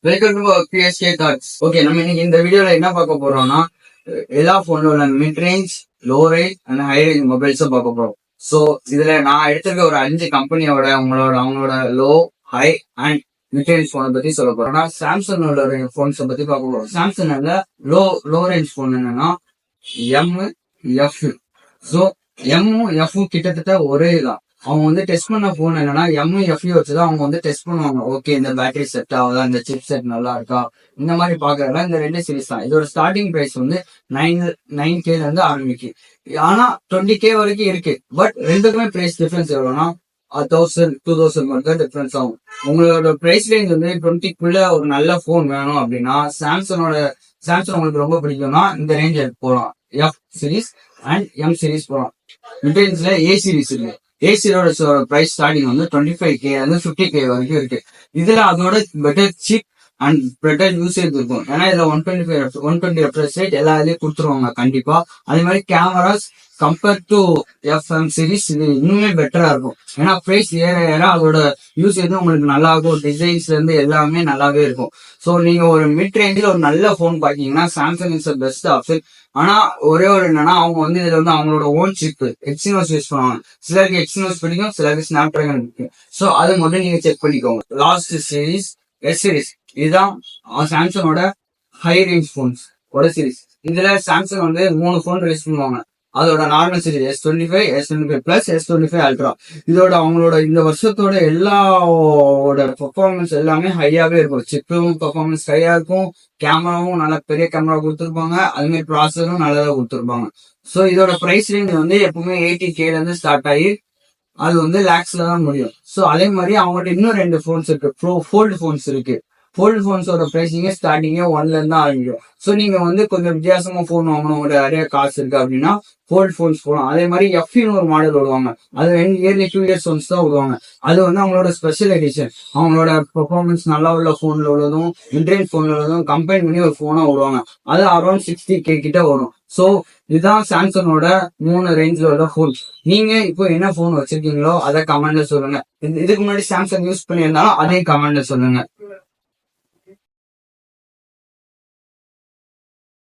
Welcome to PSK thoughts. Okay, நம்ம இன்னைக்கு இந்த வீடியோல என்ன பார்க்க போறோம்னா, எல்லா போனோட mid range, low range and high range மொபைல்ஸும் பார்க்க போறோம். ஸோ இதுல நான் எடுத்திருக்க ஒரு 5 கம்பெனியோட அவங்களோட low, high and mid range போனை பத்தி சொல்ல போறோம். நான் சாம்சங்கோட போன்ஸை பத்தி பார்க்க போறோம். சாம்சங்ல லோ ரேஞ்ச் போன் என்னன்னா எம்.எஃப். ஸோ எம்.எஃப் கிட்டத்தட்ட ஒரே தான். அவங்க வந்து டெஸ்ட் பண்ண போன் என்னன்னா எம்.எஃப் வச்சுதான் அவங்க வந்து டெஸ்ட் பண்ணுவாங்க. ஓகே, இந்த பேட்டரி செட் ஆகுதா, இந்த சிப் செட் நல்லா இருக்கா, இந்த மாதிரி பாக்குறதுல இந்த 2 சீரிஸ் தான். இதோட ஸ்டார்டிங் பிரைஸ் வந்து 9K இருந்து ஆரம்பிக்கு. ஆனா 20K வரைக்கும் இருக்கு. பட் ரெண்டுக்குமே பிரைஸ் டிஃபரன்ஸ் எவ்வளவுனா 1000-2000 மட்டும் டிஃபரன்ஸ் ஆகும். உங்களோட பிரைஸ் ரேஞ்ச் வந்து 20க்குள்ள ஒரு நல்ல போன் வேணும் அப்படின்னா சாம்சங் உங்களுக்கு ரொம்ப பிடிக்கும்னா இந்த ரேஞ்ச் போகலாம். F series and M series போகலாம். மிட் ரேஞ்ச்ல ஏ சீரிஸ் இருக்கு. ஏசியோட பிரைஸ் ஸ்டார்டிங் வந்து 25K வந்து 50K வரைக்கும் இருக்கு. இதுல அதோட better cheap and better usage இருக்கும். ஏன்னா இதுல 120 ரெஃப்ரெஷ் ரேட் எல்லா இதுலயும் கொடுத்துருவாங்க கண்டிப்பா. அதே மாதிரி cameras compared to FM series இது இன்னுமே பெட்டரா இருக்கும். ஏன்னா பிரைஸ் ஏற அதோட யூசேஜ் உங்களுக்கு நல்லா இருக்கும். டிசைன்ஸ்ல இருந்து எல்லாமே நல்லாவே இருக்கும். ஸோ நீங்க ஒரு மிட் ரேஞ்சில் ஒரு நல்ல போன் பாத்தீங்கன்னா சாம்சங் இஸ் பெஸ்ட் ஆப்ஷன். ஆனா ஒரே ஒரு என்னன்னா அவங்க வந்து இதுல வந்து அவங்களோட ஓன் சிப் எக்ஸினோஸ் யூஸ் பண்ணுவாங்க. சிலருக்கு எக்ஸினோஸ் பிடிக்கும், சிலருக்கு ஸ்னாப் டிராகன் பிடிக்கும். ஸோ அதை மட்டும் நீங்க செக் பண்ணிக்கோங்க. லாஸ்ட் சீரிஸ் எஸ் சீரிஸ், இதுதான் சாம்சங்கோட ஹை ரேஞ்ச் போன்ஸ் ஓட சீரிஸ். இதுல சாம்சங் வந்து 3 போன் ரிலீஸ் பண்ணுவாங்க. அதோட normal series S25, S25 plus, S25 ultra. இதோட அவங்களோட இந்த வருஷத்தோட எல்லாவோட பெர்ஃபார்மன்ஸ் எல்லாமே ஹையாவே இருக்கும். சிப்பும் பெர்ஃபார்மன்ஸ் ஹையா இருக்கும். கேமராவும் நல்ல பெரிய கேமரா கொடுத்துருப்பாங்க. அது மாதிரி ப்ராசஸரும் நல்லதா கொடுத்துருப்பாங்க. ஸோ இதோட பிரைஸ் ரேஞ்ச் வந்து எப்பவுமே 80K இருந்து ஸ்டார்ட் ஆகி அது வந்து லேக்ஸ்ல தான் முடியும். ஸோ அதே மாதிரி அவங்கள்ட்ட இன்னும் 2 போன்ஸ் இருக்கு. ஃபோல்டு போன்ஸ் இருக்கு. ஃபோல்டு போன்ஸோட பிரைஸிங்கே ஸ்டார்டிங்கே 1ல இருந்து ஆரம்பிக்கும். ஸோ நீங்க வந்து கொஞ்சம் வித்தியாசமா போன் வாங்கணும், ஒரு நிறைய காசு இருக்கு அப்படின்னா ஃபோல்டு போன்ஸ் போகலாம். அதே மாதிரி எஃப்இன்னு ஒரு மாடல் விடுவாங்க. அது இயர்லி 2 இயர்ஸ் ஒன்ஸ் தான் விடுவாங்க. அது வந்து அவங்களோட ஸ்பெஷல் எடிஷன். அவங்களோட பெர்ஃபார்மன்ஸ் நல்லா உள்ள போன்ல உள்ளதும் மிட்ரேஞ்ச் போன்ல உள்ளதும் கம்பைன் பண்ணி ஒரு போனா விடுவாங்க. அது அரௌண்ட் 60K கிட்ட வரும். ஸோ இதுதான் சாம்சங்கோட 3 ரேஞ்ச்ல உள்ள போன். நீங்க இப்போ என்ன போன் வச்சிருக்கீங்களோ அதை கமெண்ட்ல சொல்லுங்க. இதுக்கு முன்னாடி சாம்சங் யூஸ் பண்ணியிருந்தாலும் அதே கமெண்ட்ல சொல்லுங்க.